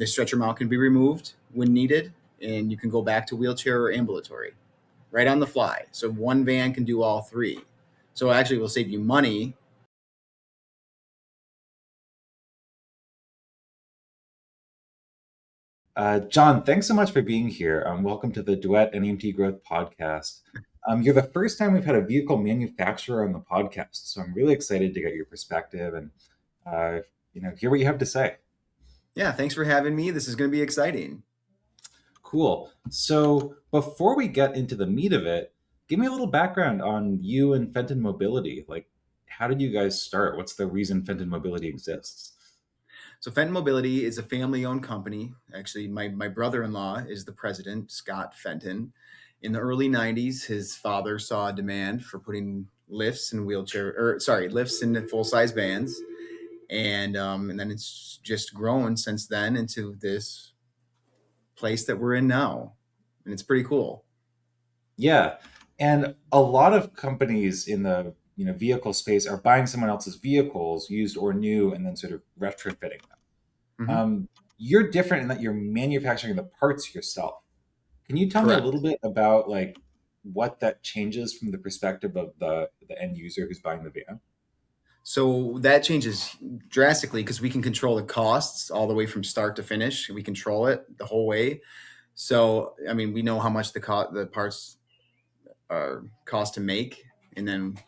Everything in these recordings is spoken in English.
The stretcher mount can be removed when needed, and you can go back to wheelchair or ambulatory right on the fly. So one van can do all three. So actually, it will save you money. John, thanks so much for being here. Welcome to the Duet NEMT Growth Podcast. You're the first time we've had a vehicle manufacturer on the podcast, so I'm really excited to get your perspective and hear what you have to say. Yeah, thanks for having me. This is going to be exciting. Cool. So before we get into the meat of it, give me a little background on you and Fenton Mobility. Like, how did you guys start? What's the reason Fenton Mobility exists? So Fenton Mobility is a family-owned company. Actually, my brother-in-law is the president, Scott Fenton. In the early '90s, his father saw a demand for putting lifts in lifts in full-size vans, and then it's just grown since then into this place that we're in now, and it's pretty cool. Yeah. And a lot of companies in the vehicle space are buying someone else's vehicles, used or new, and then sort of retrofitting them. Hmm. You're different in that you're manufacturing the parts yourself. Can you tell me a little Correct. bit about like what that changes from the perspective of the end user who's buying the van? So that changes drastically because we can control the costs all the way from start to finish. We control it the whole way. So I mean, we know how much the parts cost to make, and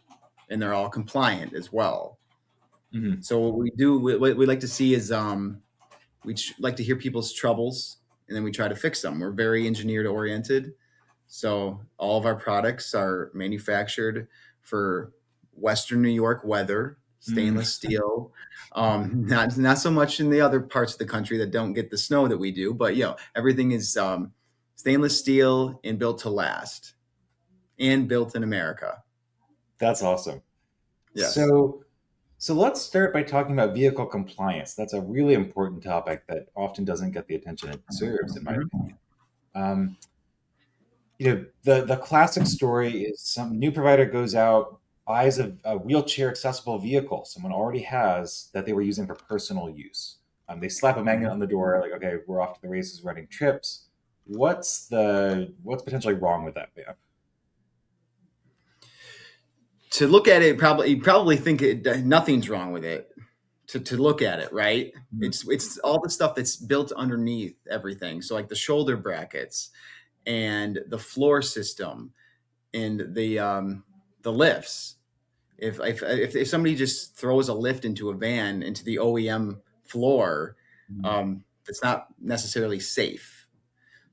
they're all compliant as well. Hmm. So what we do, what we like to see is like to hear people's troubles, and then we try to fix them. We're very engineered oriented, so all of our products are manufactured for Western New York weather, Mm. stainless steel. Not so much in the other parts of the country that don't get the snow that we do, but everything is stainless steel and built to last, and built in America. That's awesome. Yes. So let's start by talking about vehicle compliance. That's a really important topic that often doesn't get the attention it deserves, in my Mhm. opinion. Um, the classic story is some new provider goes out, buys a wheelchair accessible vehicle someone already has that they were using for personal use. They slap a magnet Mhm. on the door, like, okay, we're off to the races, running trips. What's potentially wrong with that van? To look at it, probably you probably think nothing's wrong with it. To look at it, right? Mhm. It's all the stuff that's built underneath everything. So like the shoulder brackets and the floor system and the lifts. If somebody just throws a lift into a van into the OEM floor, Mhm. it's not necessarily safe.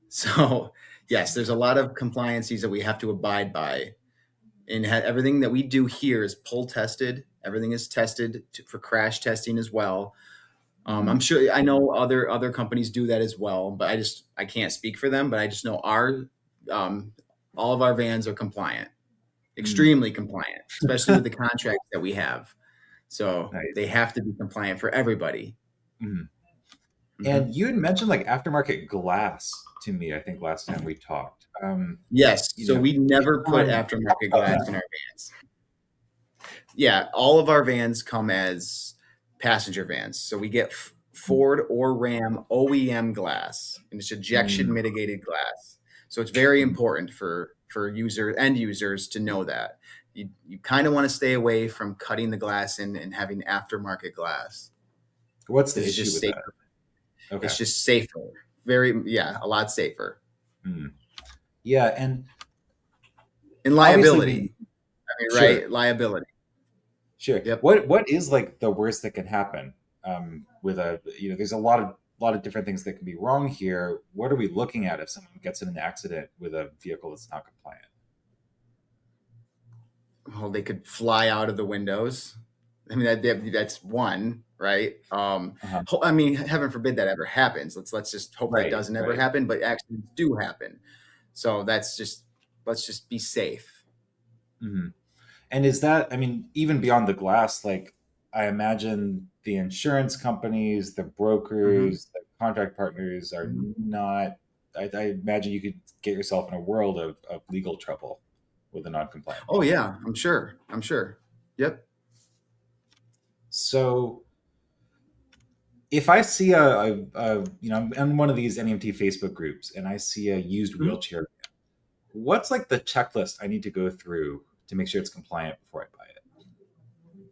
So yes, there's a lot of compliances that we have to abide by, and everything that we do here is pull tested. Everything is tested for crash testing as well. I'm Mhm. sure I know other companies do that as well, but I can't speak for them. But I just know um, all of our vans are compliant, Mhm. extremely compliant, especially with the contracts that we have. So they Nice. have to be compliant for everybody. Mhm. Hmm. And you had mentioned like aftermarket glass to me, I think last time we talked. Yes, You so know, we can you never go put on talk aftermarket about glass that? in our vans. Yeah, all of our vans come as passenger vans. So we get Ford or Ram OEM glass, and it's ejection Mm. mitigated glass. So it's very important for end users to know that. You kind of want to stay away from cutting the glass in and having aftermarket glass What's the because it's issue just with that? safer. Okay. It's just safer. A lot safer. Mm. Yeah, and And obviously we liability. I mean, sure, right? Liability. sure. Yep. What is like the worst that can happen with there's a lot of different things that can be wrong here. What are we looking at if someone gets in an accident with a vehicle that's not compliant? Well, they could fly out of the windows. I mean, that's one, right? Uh-huh. I mean, heaven forbid that ever happens. Let's just hope that Right, doesn't ever right. happen, but accidents do happen. So let's just be safe. Hmm. And is that, I mean, even beyond the glass, like I imagine the insurance companies, the Hmm. brokers, the contract partners are Hmm. not, I imagine you could get yourself in a world of legal trouble with a non-compliant Oh vehicle. yeah, I'm sure. I'm sure. Yep. So if I see I'm in one of these NEMT Facebook groups and I see a used Mhm. wheelchair, what's like the checklist I need to go through to make sure it's compliant before I buy it?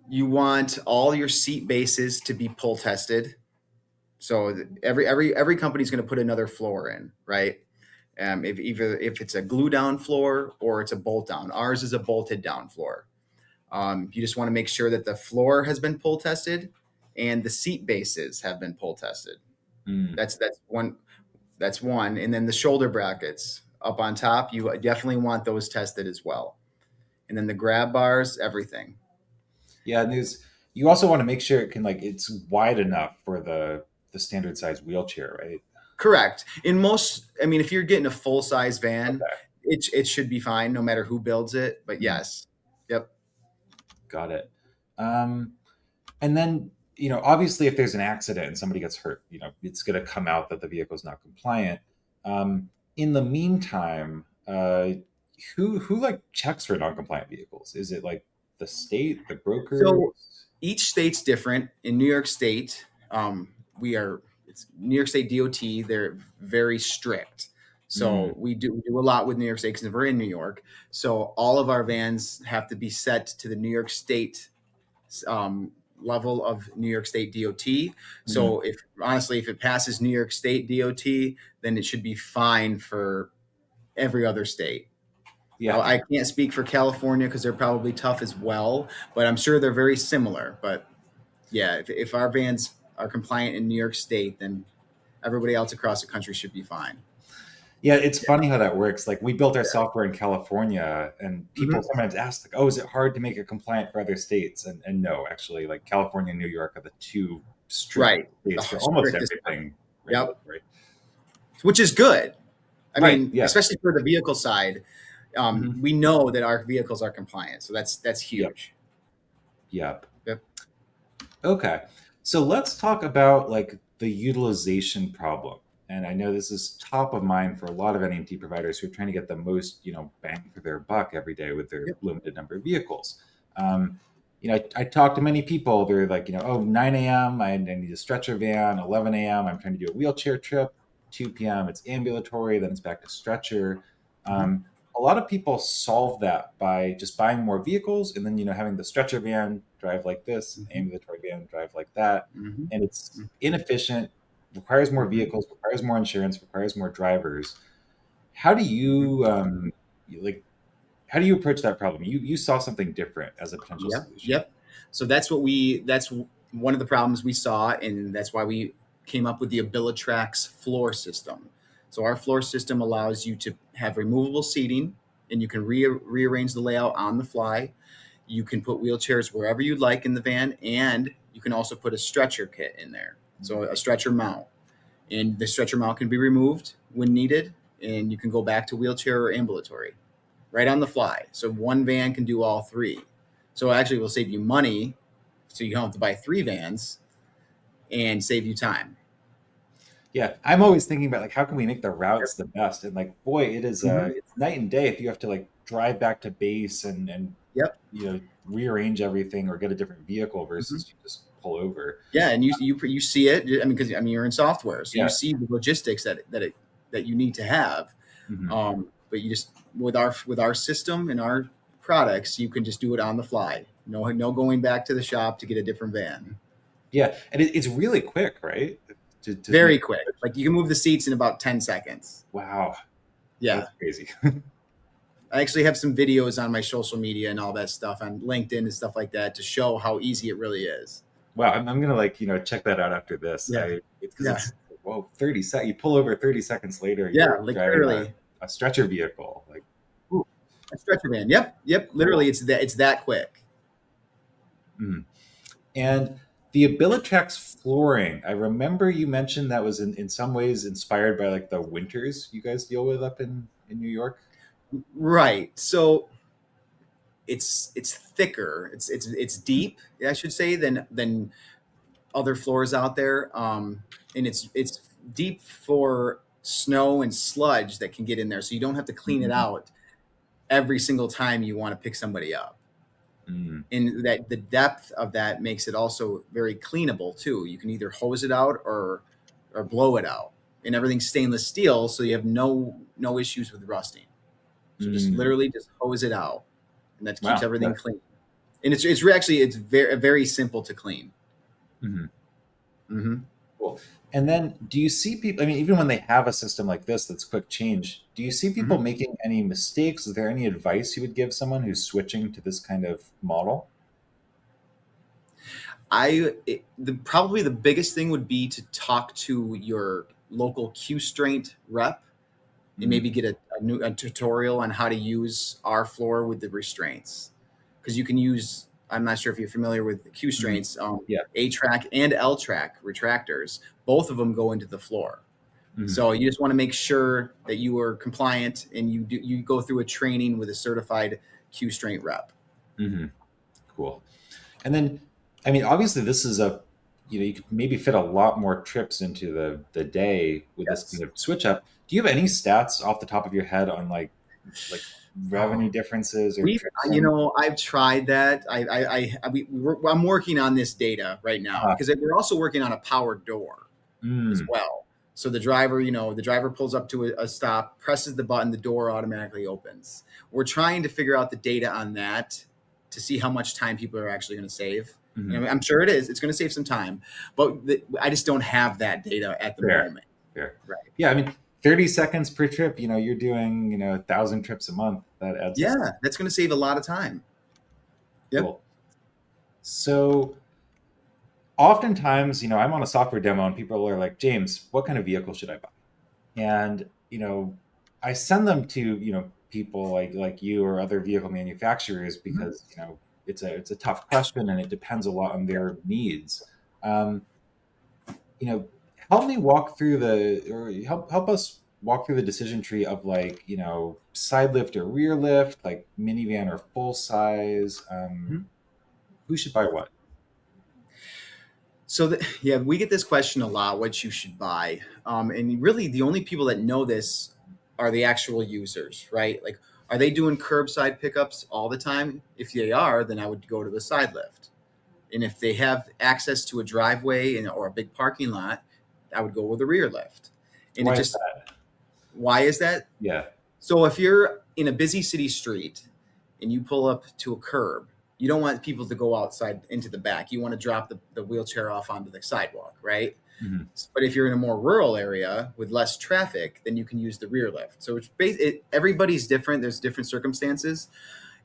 You want all your seat bases to be pull tested. So every company's going to put another floor in, right? If either if it's a glue down floor or it's a bolt down. Ours is a bolted down floor. You just want to make sure that the floor has been pull tested and the seat bases have been pull tested. Mm. That's one. That's one. And then the shoulder brackets up on top, you definitely want those tested as well. And then the grab bars, everything. Yeah, and you also want to make sure it can like it's wide enough for the standard size wheelchair, right? Correct. In most, I mean, if you're getting a full size van, Okay. it should be fine no matter who builds it. But Mm, yes, yep. got it. Um, and then, obviously, if there's an accident and somebody gets hurt, it's going to come out that the vehicle is not compliant. In the meantime, who like checks for non-compliant vehicles? Is it like the state, the brokers? So each state's different. In New York State, we are it's New York State DOT. They're very strict. Mm, So we do a lot with New York State because we're in New York. So all of our vans have to be set to the New York State level of New York State DOT. mm, So if honestly, if it passes New York State DOT, then it should be fine for every other state. yeah, I can't speak for California because they're probably tough as well, but I'm sure they're very similar. But yeah, if our vans are compliant in New York State, then everybody else across the country should be fine. yeah. It's Yeah. funny how that works. Like we built our Yeah. software in California, and people Mhm. sometimes ask, like, "Oh, is it hard to make it compliant for other states?" And no, actually, like California and New York are the two strict Right. The states for almost strictest one. everything Yep. regulatory. Which is good. I Right. mean, Yeah. especially for the vehicle side, Hmm. we know that our vehicles are compliant, so that's Yep. huge. Yep. Yep. Okay. So let's talk about like the utilization problem. And I know this is top of mind for a lot of NEMT providers who are trying to get the most, bang for their buck every day with their Yep. limited number of vehicles. I talk to many people. They're like, oh, 9 a.m. I need a stretcher van. 11 a.m. I'm trying to do a wheelchair trip. 2 p.m. It's ambulatory. Then it's back to stretcher. Mhm. A lot of people solve that by just buying more vehicles and then having the stretcher van drive like this, Mhm. ambulatory van drive like that, Mhm. and it's inefficient, requires more Mhm. vehicles, requires more insurance, requires more drivers. How do Mhm. like how do you approach that problem? You saw something different as a potential Yep, solution. yep. So that's one of the problems we saw, and that's why we came up with the Abilitrax floor system. So our floor system allows you to have removable seating, and you can rearrange the layout on the fly. You can put wheelchairs wherever you'd like in the van, and you can also put a stretcher kit in there. So a stretcher mount, and the stretcher mount can be removed when needed, and you can go back to wheelchair or ambulatory right on the fly. So one van can do all three. So actually, will save you money, so you don't have to buy three vans and save you time. Yeah, I'm always thinking about like how can we make the Yep. routes the best, and like boy, Mm-hmm. it's night and day if you have to like drive back to base and Yep. rearrange everything or get a different vehicle Mm-hmm. versus you just pull over. Yeah, and you see it. I mean, because you're in software, so you Yeah. see the logistics that you need to have. Hmm. But you just with our system and our products, you can just do it on the fly. No going back to the shop to get a different van. Yeah, and it's really quick, right? To make Very the quick. switch. Like you can move the seats in about 10 seconds. Wow, Yeah. that's crazy. I actually have some videos on my social media and all that stuff on LinkedIn and stuff like that to show how easy it really is. Wow, I'm gonna like check that out after this. Yeah. It's because Yeah. it's whoa 30 seconds. You pull over 30 seconds later, Yeah. you're Like driving literally. a stretcher vehicle. Like, ooh, A stretcher van. Yep. Yep. cool. Literally, it's that quick. Mm. And the Abilitrax flooring, I remember you mentioned that was in some ways inspired by like the winters you guys deal with up in New York. Right. So it's thicker. It's deep, I should say, than other floors out there. And it's deep for snow and sludge that can get in there. So you don't have to clean it Mhm. out every single time you want to pick somebody up. Mm, And that the depth of that makes it also very cleanable too. You can either hose it out or blow it out, and everything's stainless steel, so you have no issues with rusting. So just mm. literally just hose it out, and that keeps Wow. everything Yeah. clean. And it's very simple to clean. Mhm. Hmm. Cool. And then do you see people, I mean, even when they have a system like this that's quick change, do you see people Hmm. making any mistakes? Is there any advice you would give someone who's switching to this kind of model? Probably the biggest thing would be to talk to your local Q Straint rep and Mm, maybe get a tutorial on how to use our floor with the restraints, because you can use, I'm not sure if you're familiar with the Q mhm. Straints, Yeah. A track and L track retractors, both of them go into the floor. Mhm. So you just want to make sure that you are compliant and you go through a training with a certified Q Straint rep. Mhm. Cool. And then, I mean, obviously, this is you could maybe fit a lot more trips into the day with this kind Yes. of switch up. Do you have any stats off the top of your head on like revenue Oh, differences or trips or I've tried that. I'm working on this data right now uh, because we're also working on a power door as mm, well. So the driver pulls up to a stop, presses the button, the door automatically opens. We're trying to figure out the data on that to see how much time people are actually going to save. mhm. And I'm sure it is. It's going to save some time, but I just don't have that data at the Fair, moment. fair. Right. Yeah, I mean, 30 seconds per trip, you're doing, 1,000 trips a month. That adds up. Yeah, that's going to save a lot of time. Yep. Cool. So oftentimes, I'm on a software demo and people are like, James, what kind of vehicle should I buy? And, I send them to, people like you or other vehicle manufacturers Mhm. because, it's a tough question and it depends a lot on their needs. Um, you know, help me walk through or help us walk through the decision tree of like, side lift or rear lift, like minivan or full size. Mhm. Who should buy what? Yeah, we get this question a lot: what you should buy, and really the only people that know this are the actual users, right? Like, are they doing curbside pickups all the time? If they are, then I would go to the side lift. And if they have access to a driveway or a big parking lot, I would go with a rear lift. And it Why is just, that? why is that? Yeah. So if you're in a busy city street and you pull up to a curb, you don't want people to go outside into the back. You want to drop the wheelchair off onto the sidewalk, right? Mhm. But if you're in a more rural area with less traffic, then you can use the rear lift. So everybody's different. There's different circumstances.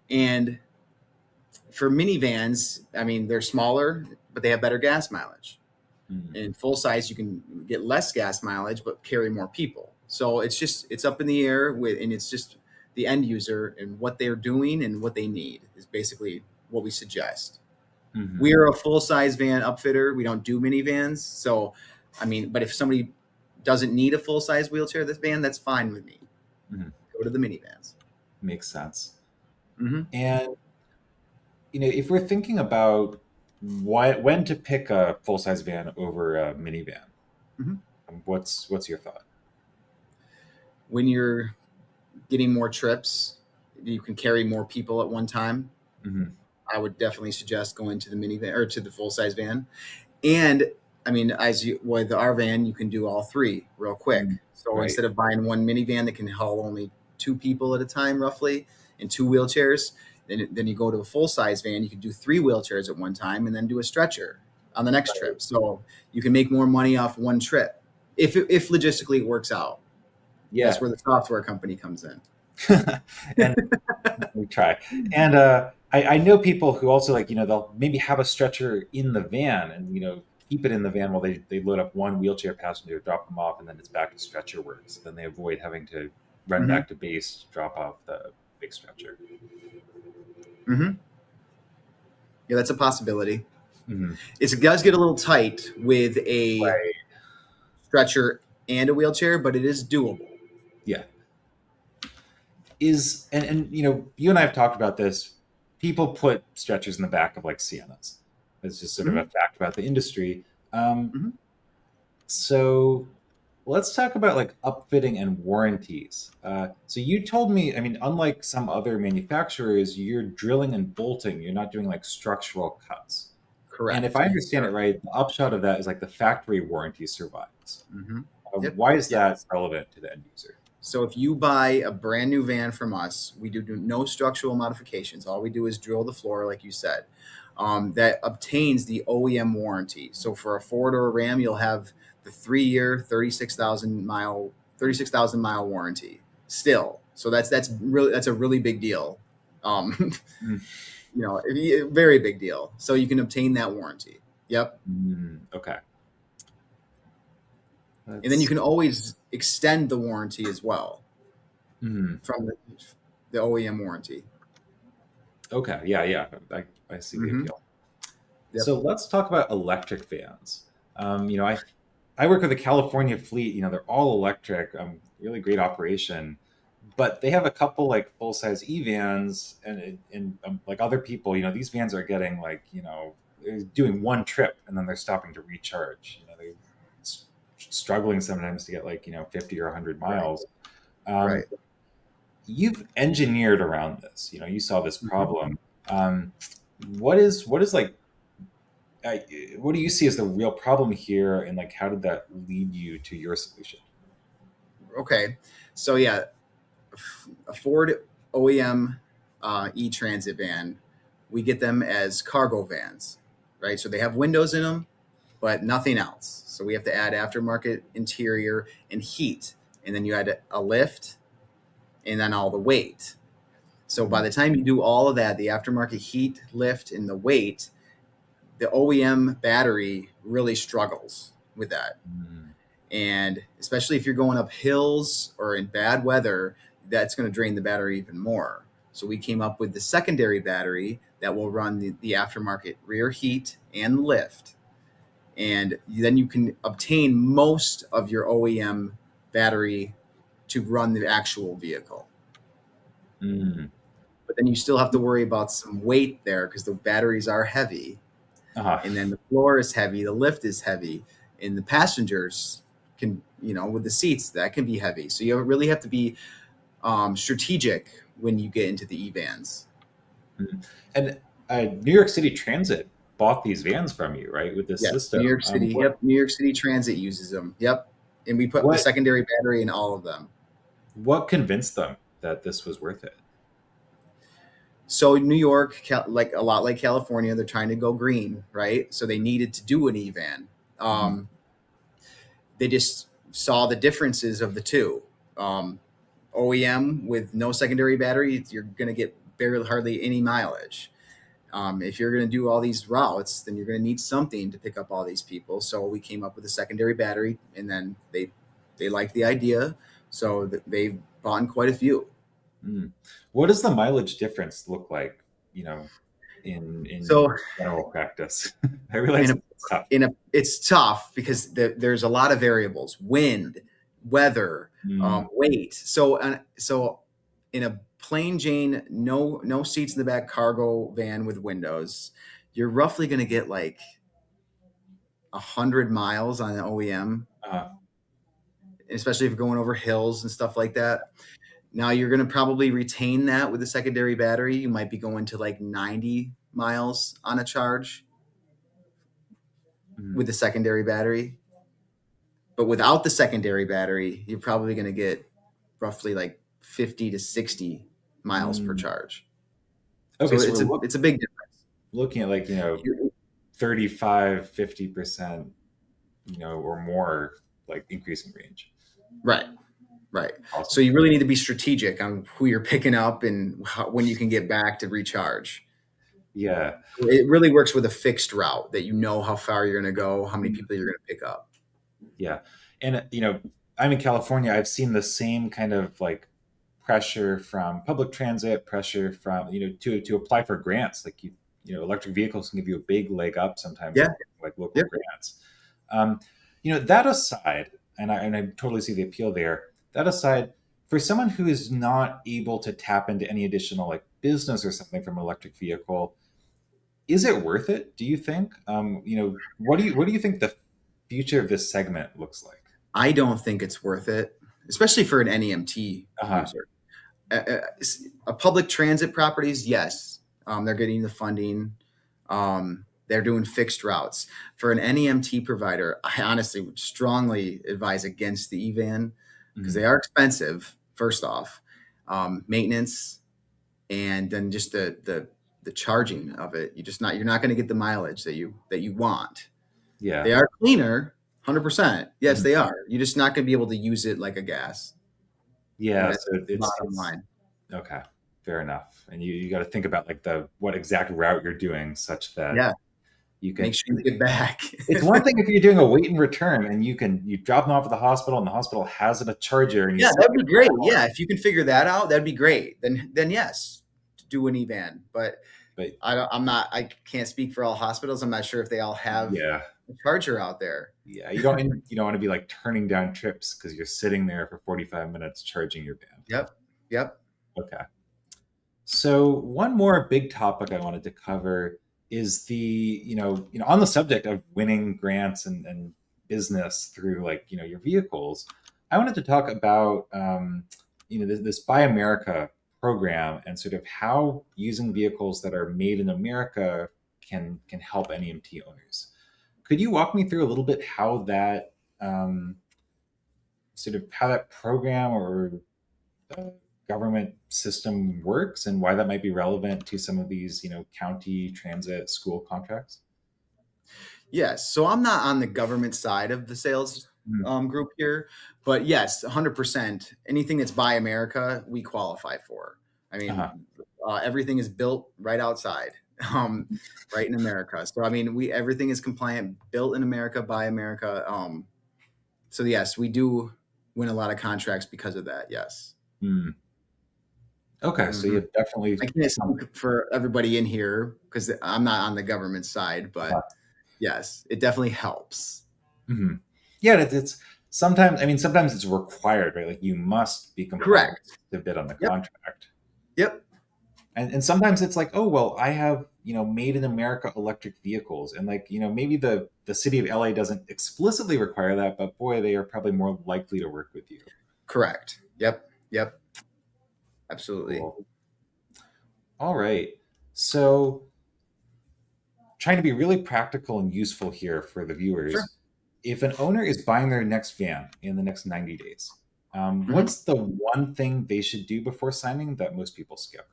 And for minivans, I mean, they're smaller, but they have better gas mileage. Mhm. In full size, you can get less gas mileage, but carry more people. So it's up in the air and it's just the end user and what they're doing and what they need is basically what we suggest. Mhm. We're a full size van upfitter. We don't do minivans. So, I mean, but if somebody doesn't need a full size wheelchair, this van, that's fine with me. Mhm. Go to the minivans. Makes sense. Mm-hmm. And if we're thinking about when to pick a full size van over a minivan, Mm-hmm. what's your thought? When you're getting more trips, you can carry more people at one time. Hmm. I would definitely suggest going to the minivan or to the full size van. And I mean, with our van, you can do all three real quick. So Right. instead of buying one minivan that can haul only two people at a time, roughly, and two wheelchairs, then you go to a full size van. You can do three wheelchairs at one time, and then do a stretcher on the next Right. trip. So you can make more money off one trip if logistically it works out. That's Yeah. where the software company comes in. And we try. And I know people who also like, they'll maybe have a stretcher in the van and, keep it in the van while they load up one wheelchair passenger, drop them off, and then it's back to stretcher work. So then they avoid having to run Mm-hmm. back to base, drop off the big stretcher. Mm-hmm. Yeah, that's a possibility. Hmm. It does get a little tight with a Right. stretcher and a wheelchair, but it is doable. Yeah. And you and I have talked about this. People put stretchers in the back of like Siennas. It's just sort of Mm-hmm. a fact about the industry. Um, Mm-hmm. so Let's talk about like upfitting and warranties. So you told me, I mean, unlike some other manufacturers, you're drilling and bolting. You're not doing like structural cuts. And if Correct. I understand it Yep. right, the upshot of that is like the factory warranty survives. Hmm. Yep. Why is that Yes. relevant to the end user? So if you buy a brand new van from us, we do no structural modifications. All we do is drill the floor, like you said. That obtains the OEM warranty. So for a Ford or a Ram, you'll have the 3 year, 36,000 mile warranty still. So that's a really big deal. Um, Mm, very big deal. So you can obtain that warranty. Yep. okay. And then you That's can always extend the warranty as well mm, from the OEM warranty. okay. Yeah, yeah. I see the Hmm. appeal. Yep. So let's talk about electric vans. I work with a California fleet. They're all electric. Really great operation, but they have a couple like full size E vans, and like other people, these vans are getting like they're doing one trip and then they're stopping to recharge. They're struggling sometimes to get like 50 or 100 Right. miles. Um, Right. you've engineered around this. You saw this Hmm. problem. Um, what is like I, what do you see as the real problem here, and like how did that lead you to your solution? Okay. So yeah, a Ford OEM e-transit van, we get them as cargo vans, right? So they have windows in them, but nothing else. So we have to add aftermarket interior and heat, and then you add a lift, and then all the weight. So by Mm, the time you do all of that, the aftermarket heat, lift, and the weight, the OEM battery really struggles with that. mm, And especially if you're going up hills or in bad weather, that's going to drain the battery even more. So we came up with the secondary battery that will run the aftermarket rear heat and lift. And then you can obtain most of your OEM battery to run the actual vehicle. mm. But then you still have to worry about some weight there because the batteries are heavy, Uh-huh. and then the floor is heavy, the lift is heavy, and the passengers can, with the seats, that can be heavy. So you really have to be strategic when you get into the E vans. Mm. And New York City Transit bought these vans from you, right, with this Yes, New system. York City. Yep, New York City Transit uses them. Yep, and we put the What secondary battery in all of them. what convinced them that this was worth it? So New York, like a lot like California, they're trying to go green, right? So they needed to do an E van. Mhm. They just saw the differences of the two. Um, OEM with no secondary battery, you're going to get barely hardly any mileage. If you're going to do all these routes, then you're going to need something to pick up all these people. So we came up with a secondary battery, and then they liked the idea, so they've bought quite a few. Mm. What does the mileage difference look like, you know, in So general practice? I in realize a it's tough. it's tough because there's a lot of variables: wind, weather, Mm, weight. So in a plain Jane, no seats in the back cargo van with windows, you're roughly going to get like 100 miles on an OEM, uh, especially if you're going over hills and stuff like that. Now you're going to probably retain that with a secondary battery. You might be going to like 90 miles on a charge mm, with the secondary battery. But without the secondary battery, you're probably going to get roughly like 50 to 60 miles per mm. charge. Okay, So so it's a big difference. looking at like, 35, 50%, or more like increase in range. Right, right. So Awesome. you really need to be strategic on who you're picking up and when you can get back to recharge. Yeah. It really works with a fixed route that you know how far you're going to go, how many Mm, people you're going to pick up. yeah. And, I'm in California. I've seen the same kind of like pressure from public transit, pressure from, to apply for grants. Like, electric vehicles can give you a big leg up sometimes Yeah, on like local yeah. grants. Um, that aside, and I totally see the appeal there. That aside, for someone who is not able to tap into any additional like business or something from an electric vehicle, is it worth it? Do you think? What do you think the future of this segment looks like? I don't think it's worth it, especially for an NEMT Uh-huh. user. Public transit properties, yes, they're getting the funding. They're doing fixed routes. For an NEMT provider, I honestly would strongly advise against the EVAN because Mhm. they are expensive. First off, maintenance, and then just the charging of it. You're not going to get the mileage that you want. Yeah. They are cleaner, 100%. Yes, Mhm. they are. You're just not going to be able to use it like a gas, and Yeah, that's so the it's bottom line. okay, fair enough. And you got to think about like the what exact route you're doing such that Yeah, you make can sure you get back. it's one thing if you're doing a wait and return and you drop them off at the hospital and the hospital has a charger and you Yeah, stick that'd it be great. Yeah, if you can figure that out, that'd be great. Then yes, do an EVAN. But but I can't speak for all hospitals. I'm not sure if they all have yeah. a charger out there. Yeah, you don't want to be like turning down trips because you're sitting there for 45 minutes charging your band. Yep. Yep. Okay. So one more big topic I wanted to cover is the, on the subject of winning grants and business through like, your vehicles. I wanted to talk about, this Buy America program and sort of how using vehicles that are made in America can help NEMT owners. Could you walk me through a little bit how that how that program or uh, government system works and why that might be relevant to some of these, county transit school contracts? Yes. So I'm not on the government side of the sales Mhm. group here, but yes, 100%. Anything that's Buy America, we qualify for. I mean, Uh-huh. everything is built right outside, um, right in America. So I mean, we everything is compliant, built in America, by America. So yes, we do win a lot of contracts because of that. Yes. Hmm. Okay, so Hmm. you definitely I can't some. speak for everybody in here because I'm not on the government side, but yes, it definitely helps. Mhm. Yeah, it's sometimes. I mean, sometimes it's required, right? Like you must be compliant Correct. to bid on the Yep. contract. Yep. And sometimes it's like, oh well, I have made in America electric vehicles, and like maybe the city of LA doesn't explicitly require that, but boy, they are probably more likely to work with you. Correct. Yep. Yep. Absolutely. Cool. All right. So trying to be really practical and useful here for the Sure. viewers. If an owner is buying their next van in the next 90 days, Hmm. what's the one thing they should do before signing that most people skip?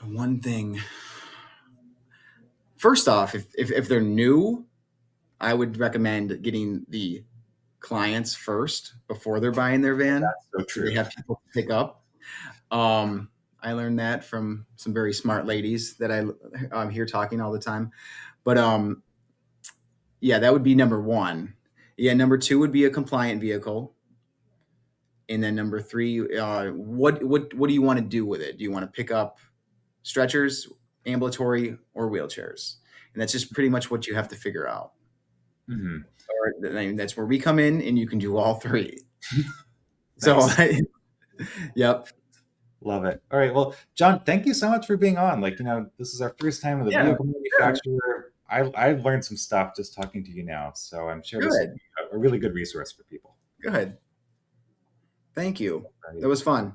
One thing. First off, if they're new, I would recommend getting the clients first before they're buying their van, That's so so they true. have people to pick up. I learned that from some very smart ladies that I'm here talking all the time. But yeah, that would be number one. Yeah, number two would be a compliant vehicle, and then number three, what do you want to do with it? Do you want to pick up stretchers, ambulatory, or wheelchairs? And that's just pretty much what you have to figure out. Hmm. Or I mean, that's where we come in, and you can do all three. So, Nice. yep, Love it. All right. Well, John, thank you so much for being on. Like, this is our first time with a yeah, vehicle sure, manufacturer. I've learned some stuff just talking to you now. So I'm sure this will good, be a really good resource for people. good. Thank you. All right. That was fun.